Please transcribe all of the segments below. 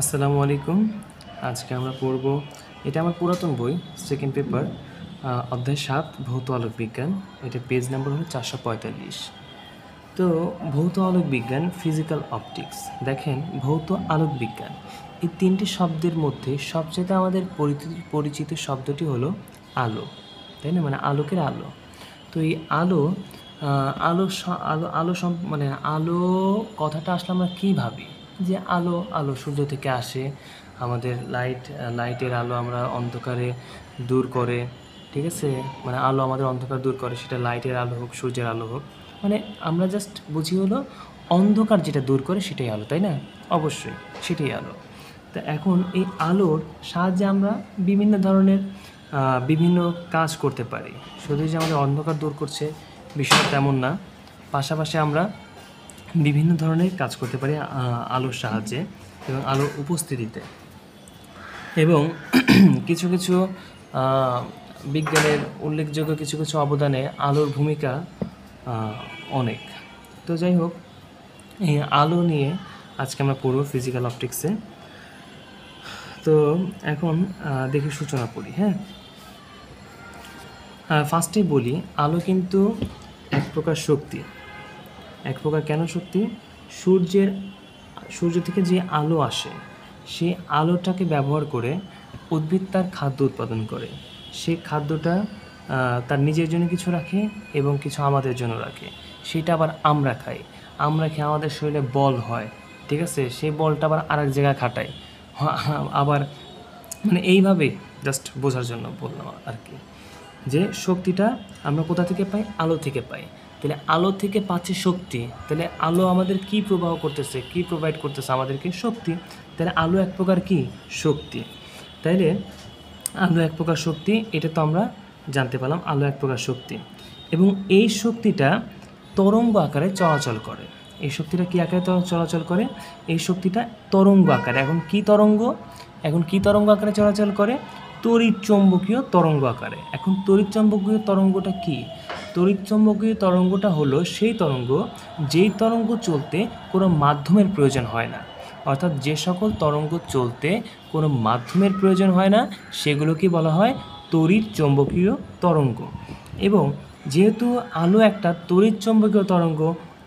আসসালামু আলাইকুম। আজকে আমরা পড়ব, এটা আমার পুরাতন বই, সেকেন্ড পেপার, অধ্যায় 7 ভৌত আলোক বিজ্ঞান। এটা পেজ নাম্বার হলো 445। তো ভৌত আলোক বিজ্ঞান, ফিজিক্যাল অপটিক্স। দেখেন, ভৌত আলোক বিজ্ঞান এই তিনটি শব্দের মধ্যে সবচেয়ে আমাদের পরিচিত শব্দটি হলো আলো, তাই না? মানে আলোকের আলো। তো এই আলো আলো আলো আলো মানে আলো কথাটা আসলে আমরা কী ভাবি যে আলো আলো সূর্য থেকে আসে, আমাদের লাইটের আলো আমরা অন্ধকারে দূর করে, ঠিক আছে? মানে আলো আমাদের অন্ধকার দূর করে, সেটা লাইটের আলো হোক, সূর্যের আলো হোক, মানে আমরা জাস্ট বুঝি হলো অন্ধকার যেটা দূর করে সেটাই আলো, তাই না? অবশ্যই সেটাই আলো। তা এখন এই আলোর সাহায্যে আমরা বিভিন্ন ধরনের বিভিন্ন কাজ করতে পারি। শুধু যে আমাদের অন্ধকার দূর করছে বিষয়টা তেমন না, পাশাপাশি আমরা বিভিন্ন ধরনের কাজ করতে পারি আলোর সাহায্যে এবং আলোর উপস্থিতিতে। এবং কিছু কিছু বিজ্ঞানের উল্লেখযোগ্য কিছু কিছু অবদানে আলোর ভূমিকা অনেক। তো যাই হোক, এই আলো নিয়ে আজকে আমরা পড়ব ফিজিক্যাল অপটিক্সে। তো এখন দেখি সূচনা পড়ি। হ্যাঁ, ফার্স্টেই বলি, আলো কিন্তু এক প্রকার শক্তি। এক প্রকার কেন শক্তি? সূর্য থেকে যে আলো আসে, সেই আলোটাকে ব্যবহার করে উদ্ভিদ তার খাদ্য উৎপাদন করে। সেই খাদ্যটা তার নিজের জন্য কিছু রাখে এবং কিছু আমাদের জন্য রাখে। সেটা আবার আমরা খাই। আমরা খেয়ে আমাদের শরীরে বল হয়, ঠিক আছে? সেই বলটা আবার আরেক জায়গায় খাটাই। আবার মানে এইভাবে জাস্ট বোঝার জন্য বললাম আর কি, যে শক্তিটা আমরা কোথা থেকে পাই? আলো থেকে পাই। তাহলে আলো থেকে পাচ্ছি শক্তি, তাহলে আলো আমাদের কি প্রবাহ করতেছে, কি প্রোভাইড করতেছে? আমাদেরকে শক্তি। তাহলে আলো এক প্রকার কি? শক্তি। তাইলে আলো এক প্রকার শক্তি, এটা তো আমরা জানতে পারলাম, আলো এক প্রকার শক্তি। এবং এই শক্তিটা তরঙ্গ আকারে চলাচল করে। এই শক্তিটা কী আকারে চলাচল করে? এই শক্তিটা তরঙ্গ আকারে। এখন কি তরঙ্গ আকারে চলাচল করে? তড়িৎ চৌম্বকীয় তরঙ্গ আকারে। এখন তড়িৎ চৌম্বকীয় তরঙ্গটা কি? তড়িৎ চৌম্বকীয় তরঙ্গটা হলো সেই তরঙ্গ, যেই তরঙ্গ চলতে কোনো মাধ্যমের প্রয়োজন হয় না। অর্থাৎ যে সকল তরঙ্গ চলতে কোনো মাধ্যমের প্রয়োজন হয় না, সেগুলোকে বলা হয় তড়িৎ চৌম্বকীয় তরঙ্গ। এবং যেহেতু আলো একটা তড়িৎ চৌম্বকীয় তরঙ্গ,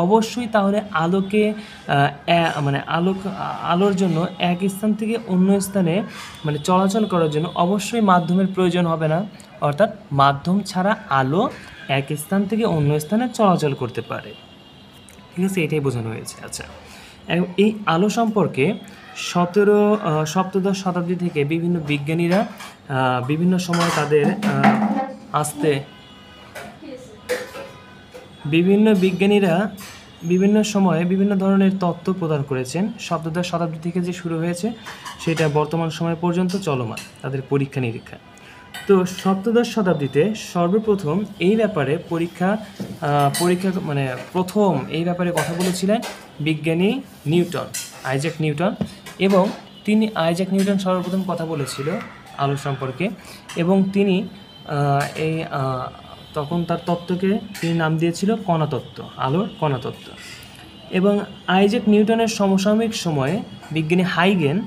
অবশ্যই তাহলে আলোকে মানে আলোর জন্য এক স্থান থেকে অন্য স্থানে মানে চলাচল করার জন্য অবশ্যই মাধ্যমের প্রয়োজন হবে না। অর্থাৎ মাধ্যম ছাড়া আলো এক স্থান থেকে অন্য স্থানে চলাচল করতে পারে, ঠিক আছে? এটাই বোঝানো হয়েছে। আচ্ছা, এই আলো সম্পর্কে সপ্তদশ শতাব্দী থেকে বিভিন্ন বিজ্ঞানীরা বিভিন্ন সময় তাদের বিভিন্ন সময়ে বিভিন্ন ধরনের তত্ত্ব প্রদান করেছেন। সপ্তদশ শতাব্দী থেকে যে শুরু হয়েছে, সেটা বর্তমান সময় পর্যন্ত চলমান তাদের পরীক্ষা নিরীক্ষা। তো সপ্তদশ শতাব্দীতে সর্বপ্রথম এই ব্যাপারে পরীক্ষা মানে প্রথম এই ব্যাপারে কথা বলেছিলেন বিজ্ঞানী আইজ্যাক নিউটন। এবং আইজ্যাক নিউটন সর্বপ্রথম কথা বলেছিল আলো সম্পর্কে। এবং তিনি তখন তার তত্ত্বকে তিনি নাম দিয়েছিল কণাতত্ত্ব, আলোর কণাতত্ত্ব। এবং আইজ্যাক নিউটনের সমসাময়িক সময়ে বিজ্ঞানী হাইগেন্স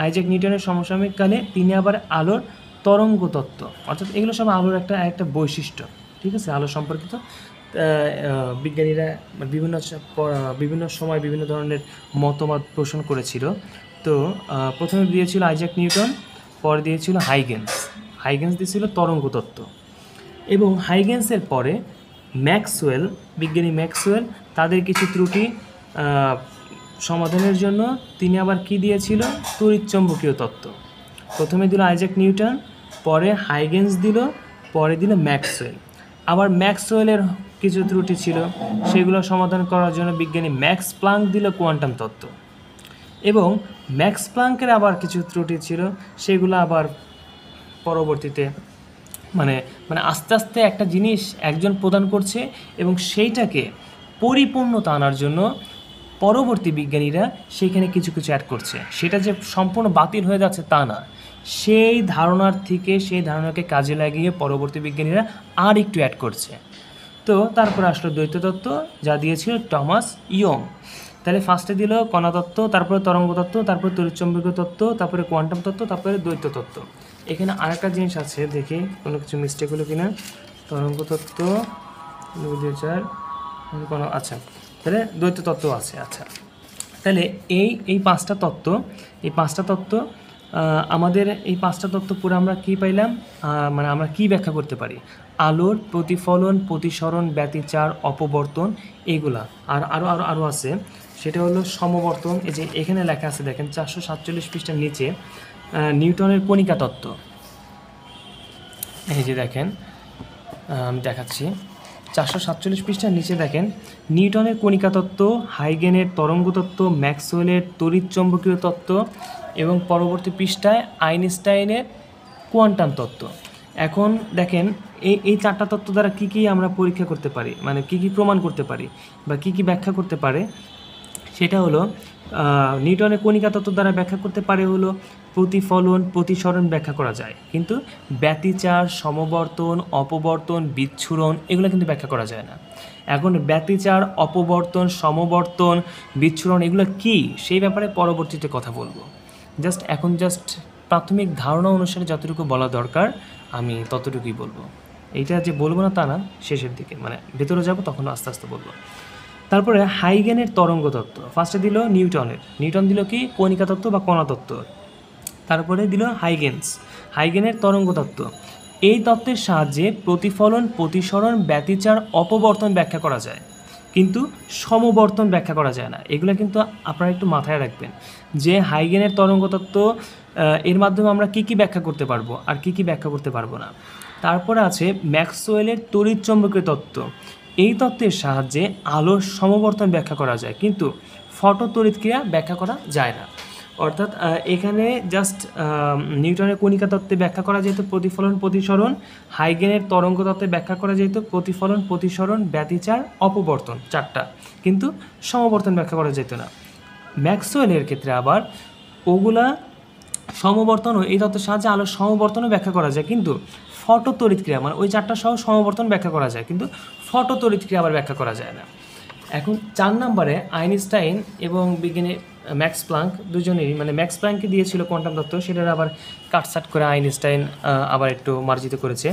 আইজ্যাক নিউটনের সমসাময়িককালে তিনি আবার আলোর তরঙ্গ তত্ত্ব, অর্থাৎ এগুলো সব আলোর একটা বৈশিষ্ট্য, ঠিক আছে? আলো সম্পর্কিত বিজ্ঞানীরা বিভিন্ন সময় বিভিন্ন ধরনের মতামত পোষণ করেছিল। তো প্রথমে দিয়েছিল আইজ্যাক নিউটন, পরে দিয়েছিল হাইগেন্স দিয়েছিল তরঙ্গ তত্ত্ব। এবং হাইগেন্সের পরে বিজ্ঞানী ম্যাক্সওয়েল তাদের কিছু ত্রুটি সমাধানের জন্য তিনি আবার কি দিয়েছিল? তড়িৎচৌম্বকীয় তত্ত্ব। প্রথমে দিল আইজ্যাক নিউটন, পরে হাইগেন্স দিল, পরে দিল ম্যাক্সওয়েল। আবার ম্যাক্সওয়েলের কিছু ত্রুটি ছিল, সেগুলো সমাধান করার জন্য বিজ্ঞানী ম্যাক্স প্লাঙ্ক দিল কোয়ান্টাম তত্ত্ব। এবং ম্যাক্স প্লাঙ্কের আবার কিছু ত্রুটি ছিল, সেগুলো আবার পরবর্তীতে মানে আস্তে আস্তে একটা জিনিস একজন প্রদান করছে এবং সেইটাকে পরিপূর্ণতা আনার জন্য পরবর্তী বিজ্ঞানীরা সেইখানে কিছু কিছু অ্যাড করছে। সেটা যে সম্পূর্ণ বাতিল হয়ে যাচ্ছে তা না, সেই ধারণাকে কাজে লাগিয়ে পরবর্তী বিজ্ঞানীরা আর একটু অ্যাড করছে। তো তারপরে আসলো দ্বৈত তত্ত্ব, যা দিয়েছিল টমাস ইয়ং। তাহলে ফার্স্টে দিল কণা তত্ত্ব, তারপরে তরঙ্গ তত্ত্ব, তারপরে তড়িৎচুম্বকীয় তত্ত্ব, তারপরে কোয়ান্টাম তত্ত্ব, তারপরে দ্বৈত তত্ত্ব। এখানে আরেকটা জিনিস আছে, দেখি কোনো কিছু মিস্টেক হলো কিনা। তরঙ্গ তত্ত্ব 2004 কোনো, আচ্ছা তাহলে দ্বৈত তত্ত্ব আছে। আচ্ছা, তাহলে এই পাঁচটা তত্ত্ব আমাদের এই পাঁচটা তত্ত্ব পুরো আমরা কী পাইলাম, মানে আমরা কি ব্যাখ্যা করতে পারি? আলোর প্রতিফলন, প্রতিসরণ, ব্যতিচার, অপবর্তন, এইগুলা। আর আরও আরও আরও আছে, সেটা হলো সমবর্তন। এই যে এখানে লেখা আছে দেখেন 447 পৃষ্ঠার নিচে নিউটনের কণিকা তত্ত্ব। এই যে দেখেন, আমি দেখাচ্ছি 447 পৃষ্ঠার নিচে দেখেন নিউটনের কণিকা তত্ত্ব, হাইগেনের তরঙ্গ তত্ত্ব, ম্যাক্সওয়েলের তড়িৎচুম্বকীয় তত্ত্ব এবং পরবর্তী পৃষ্ঠায় আইনস্টাইনের কোয়ান্টাম তত্ত্ব। এখন দেখেন এই চারটা তত্ত্ব দ্বারা কী কী আমরা পরীক্ষা করতে পারি, মানে কী কী প্রমাণ করতে পারি বা কী কী ব্যাখ্যা করতে পারে, সেটা হলো নিউটনের কণিকা তত্ত্ব দ্বারা ব্যাখ্যা করতে পারে হলো প্রতিফলন, প্রতিসরণ ব্যাখ্যা করা যায়, কিন্তু ব্যতিচার, সমবর্তন, অপবর্তন, বিচ্ছুরণ এগুলো কিন্তু ব্যাখ্যা করা যায় না। এখন ব্যতিচার, অপবর্তন, সমবর্তন, বিচ্ছুরণ এগুলো কি, সেই ব্যাপারে পরবর্তীতে কথা বলবো। এখন প্রাথমিক ধারণা অনুসারে যতটুকু বলা দরকার আমি ততটুকুই বলবো। এইটা যে বলবো না তা না, শেষের দিকে মানে ভেতরে যাব তখন আস্তে আস্তে বলবো। তারপরে হাইগেনের তরঙ্গ তত্ত্ব, ফার্স্টে দিল নিউটন দিল কি কণিকা তত্ত্ব বা কণা তত্ত্ব, তারপরে দিল হাইগেনের তরঙ্গ তত্ত্ব। এই তত্ত্বের সাহায্যে প্রতিফলন, প্রতিসরণ, ব্যতিচার, অপবর্তন ব্যাখ্যা করা যায়, কিন্তু সমবর্তন ব্যাখ্যা করা যায় না। এগুলো কিন্তু আপনারা একটু মাথায় রাখবেন যে হাইগেনের তরঙ্গ তত্ত্ব এর মাধ্যমে আমরা কি কি ব্যাখ্যা করতে পারবো আর কি কি ব্যাখ্যা করতে পারবো না। তারপরে আছে ম্যাক্সওয়েলের তড়িৎচুম্বকীয় তত্ত্ব। এই তত্ত্বের সাহায্যে আলোর সমবর্তন ব্যাখ্যা করা যায়, কিন্তু ফটো তড়িৎক্রিয়া ব্যাখ্যা করা যায় না। অর্থাৎ এখানে জাস্ট নিউটনের কণিকা তত্ত্বে ব্যাখ্যা করা যেত প্রতিফলন, প্রতিসরণ, হাইগেনের তরঙ্গ তত্ত্বে ব্যাখ্যা করা যেত প্রতিফলন, প্রতিসরণ, ব্যতিচার, অপবর্তন, চারটা, কিন্তু সমবর্তন ব্যাখ্যা করা যেত না। ম্যাক্সওয়েলের ক্ষেত্রে আবার ওগুলা সমবর্তন, এই তত্ত্বের সাহায্যে আলোর সমবর্তনও ব্যাখ্যা করা যায়, কিন্তু ফটো তড়িৎক্রিয়া মানে ওই চারটা সহ সমবর্তন ব্যাখ্যা করা যায়, কিন্তু ফটো তড়িৎক্রিয়া আবার ব্যাখ্যা করা যায় না। এখন 4 নম্বরে আইনস্টাইন এবং বিজ্ঞানী ম্যাক্স প্লাঙ্ক দুজনেরই, মানে ম্যাক্স প্লাঙ্ককে দিয়েছিল কোয়ান্টাম তত্ত্ব, সেটার আবার কাটসাট করে আইনস্টাইন আবার একটু মার্জিত করেছে।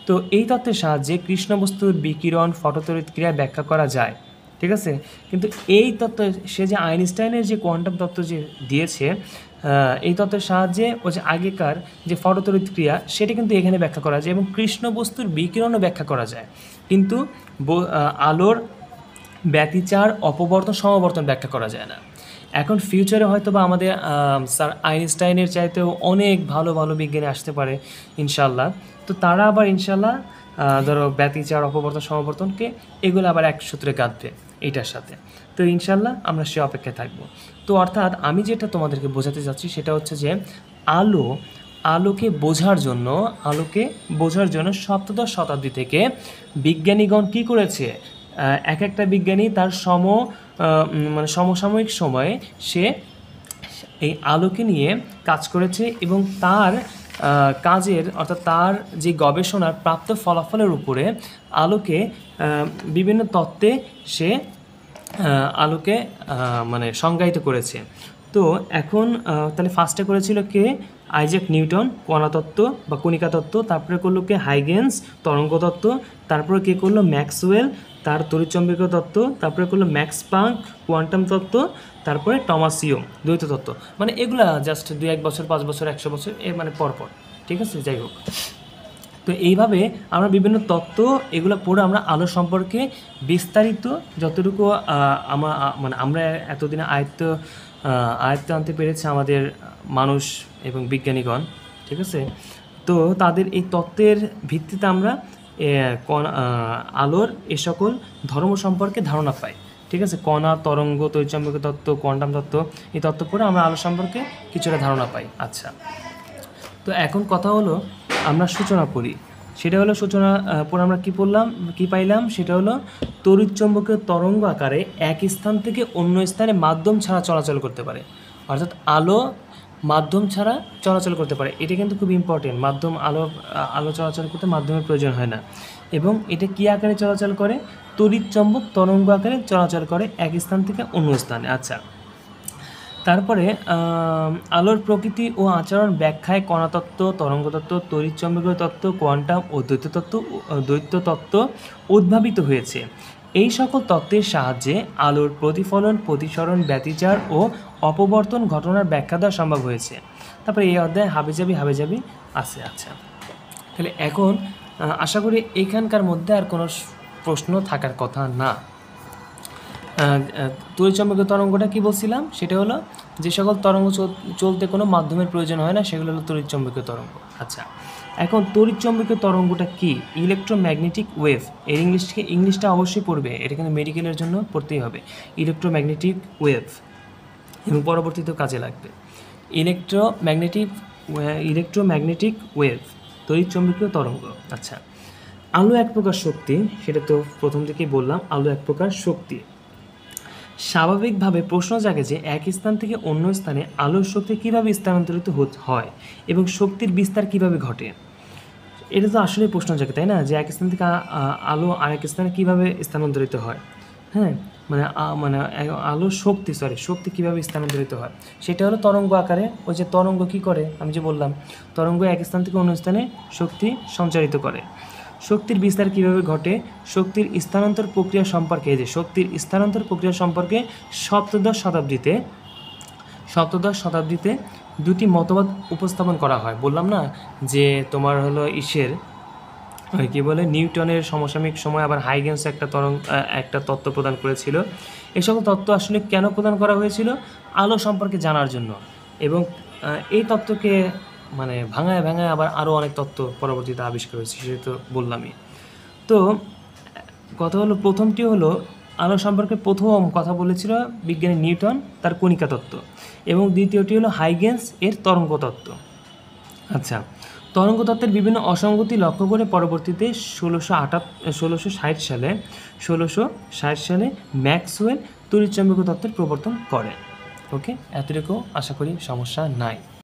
তো এই তত্ত্বের সাহায্যে কৃষ্ণ বস্তুর বিকিরণ, ফটোতড়িৎক্রিয়া ব্যাখ্যা করা যায়, ঠিক আছে। কিন্তু এই তত্ত্ব, সে যে আইনস্টাইনের যে কোয়ান্টাম তত্ত্ব যে দিয়েছে, এই তত্ত্বের সাহায্যে ও যে আগেকার যে ফটোতড়িৎক্রিয়া সেটা কিন্তু এখানে ব্যাখ্যা করা যায় এবং কৃষ্ণ বস্তুর বিকিরণও ব্যাখ্যা করা যায়, কিন্তু আলোর ব্যতিচার, অপবর্তন, সমবর্তন ব্যাখ্যা করা যায় না। এখন ফিউচারে হয়তো বা আমাদের স্যার আইনস্টাইনের চাইতেও অনেক ভালো ভালো বিজ্ঞানী আসতে পারে ইনশাল্লাহ। তো তারা আবার ইনশাল্লাহ ধরো ব্যতিচার, অপবর্তন, সমবর্তনকে এগুলো আবার এক সূত্রে গাঁথবে এইটার সাথে। তো ইনশাল্লাহ আমরা সে অপেক্ষায় থাকবো। তো অর্থাৎ আমি যেটা তোমাদেরকে বোঝাতে চাচ্ছি সেটা হচ্ছে যে আলোকে বোঝার জন্য সপ্তদশ শতাব্দী থেকে বিজ্ঞানীগণ কী করেছে, এক একটা বিজ্ঞানী তার মানে সমসাময়িক সময়ে সে এই আলোকে নিয়ে কাজ করেছে এবং তার কাজের অর্থাৎ তার যে গবেষণার প্রাপ্ত ফলাফলের উপরে আলোকে বিভিন্ন তত্ত্বে সে আলোকে মানে সংজ্ঞায়িত করেছে। তো এখন তাহলে ফার্স্টে করেছিল কে, আইজ্যাক নিউটন কণাতত্ত্ব বা কণিকা তত্ত্ব, তারপরে করলো কে হাইগেন্স তরঙ্গ তত্ত্ব, তারপরে কে করলো ম্যাক্সওয়েল তার তড়িৎচুম্বকীয় তত্ত্ব, তারপরে করলো ম্যাক্স প্লাঙ্ক কোয়ান্টাম তত্ত্ব, তারপরে টমাস ইয়ং দ্বৈত তত্ত্ব। মানে এগুলা জাস্ট 2-1 বছর, 5 বছর, 100 বছর মানে পরপর, ঠিক আছে। যাই হোক, তো এইভাবে আমরা বিভিন্ন তত্ত্ব এগুলো পড়ে আমরা আলো সম্পর্কে বিস্তারিত যতটুকু মানে আমরা এতদিনে আয়ত্তে আনতে পেরেছে আমাদের মানুষ এবং বিজ্ঞানীগণ, ঠিক আছে। তো তাদের এই তত্ত্বের ভিত্তিতে আমরা আলোর এ সকল ধর্ম সম্পর্কে ধারণা পাই, ঠিক আছে। কণা, তরঙ্গ, তড়িৎচুম্বকীয় তত্ত্ব, কোয়ান্টাম তত্ত্ব, এই তত্ত্ব পড়ে আমরা আলো সম্পর্কে কিছুটা ধারণা পাই। আচ্ছা, তো এখন কথা হলো আমরা সূচনা পড়ি। সেটা হলো সূচনা পড়ে আমরা কী পাইলাম, সেটা হলো তড়িৎচুম্বকীয় তরঙ্গ আকারে এক স্থান থেকে অন্য স্থানে মাধ্যম ছাড়া চলাচল করতে পারে। অর্থাৎ আলো মাধ্যম ছাড়া চলাচল করতে পারে। এটা কিন্তু খুব ইম্পর্টেন্ট। মাধ্যম আলো চলাচল করতে মাধ্যমের প্রয়োজন হয় না। এবং এটা কী আকারে চলাচল করে? তড়িৎ চৌম্বক তরঙ্গ আকারে চলাচল করে এক স্থান থেকে অন্য স্থানে। আচ্ছা, তারপরে আলোর প্রকৃতি ও আচরণ ব্যাখ্যায় কণাতত্ত্ব, তরঙ্গতত্ত্ব, তড়িৎচৌম্বকীয় তত্ত্ব, কোয়ান্টাম ও দ্বৈত তত্ত্ব উদ্ভাবিত হয়েছে। এই সকল তত্ত্বের সাহায্যে আলোর প্রতিফলন, প্রতিসরণ, ব্যতিচার ও অপবর্তন ঘটনার ব্যাখ্যা দেওয়া সম্ভব হয়েছে। তারপরে এই অধ্যায়ে হাবিজাবি আছে। আচ্ছা, তাহলে এখন আশা করি এখানকার মধ্যে আর কোনো প্রশ্ন থাকার কথা না। তড়িৎচৌম্বকীয় তরঙ্গটা কি বলছিলাম? সেটা হলো যে সকল তরঙ্গ চলতে কোনো মাধ্যমের প্রয়োজন হয় না, সেগুলো হলো তড়িৎচৌম্বকীয় তরঙ্গ। আচ্ছা, এখন তড়িৎচৌম্বকীয় তরঙ্গটা কি? Electromagnetic wave. এর ইংলিশটা অবশ্যই পড়বে, এটা কিন্তু মেডিকেলের জন্য পড়তেই হবে। ইলেকট্রোম্যাগনেটিক ওয়েভ এবং পরবর্তীতেও কাজে লাগবে। ইলেকট্রোম্যাগনেটিক ওয়েভ, তড়িৎচৌম্বকীয় তরঙ্গ। আচ্ছা, আলো এক প্রকার শক্তি, সেটা তো প্রথম থেকেই বললাম, আলো এক প্রকার শক্তি। স্বাভাবিকভাবে প্রশ্ন জাগে যে এক স্থান থেকে অন্য স্থানে আলোর শক্তি কীভাবে স্থানান্তরিত হয় এবং শক্তির বিস্তার কীভাবে ঘটে। এটা তো আসলে প্রশ্ন জাগে, তাই না? যে এক স্থান থেকে আলো আরেক স্থানে কীভাবে স্থানান্তরিত হয়। হ্যাঁ, মানে আলোর শক্তি কীভাবে স্থানান্তরিত হয়, সেটা হলো তরঙ্গ আকারে। ওই যে তরঙ্গ কী করে, আমি যে বললাম, তরঙ্গ এক স্থান থেকে অন্য স্থানে শক্তি সঞ্চারিত করে। শক্তির বিস্তার কীভাবে ঘটে? শক্তির স্থানান্তর প্রক্রিয়া সম্পর্কে, সপ্তদশ শতাব্দীতে দুটি মতবাদ উপস্থাপন করা হয়। বললাম না যে তোমার হলো কি বলে, নিউটনের সমসাময়িক সময় আবার হাইগেন্স একটা তত্ত্ব প্রদান করেছিল। এই সকল তত্ত্ব আসলে কেন প্রদান করা হয়েছিল? আলো সম্পর্কে জানার জন্য। এবং এই তত্ত্বকে মানে ভাঙায় আবার আরও অনেক তত্ত্ব পরবর্তীতে আবিষ্কার হয়েছে, সেটা তো বললামই। তো কথা হলো, প্রথমটি হলো আলো সম্পর্কে প্রথম কথা বলেছিল বিজ্ঞানী নিউটন, তার কণিকা তত্ত্ব। এবং দ্বিতীয়টি হলো হাইগেন্স এর তরঙ্গ তত্ত্ব। আচ্ছা, তরঙ্গ তত্ত্বের বিভিন্ন অসঙ্গতি লক্ষ্য করে পরবর্তীতে 1660 সালে ম্যাক্সওয়েল তড়িৎচৌম্বকীয় তত্ত্বের প্রবর্তন করেন। ওকে, এতটুকু আশা করি সমস্যা নাই।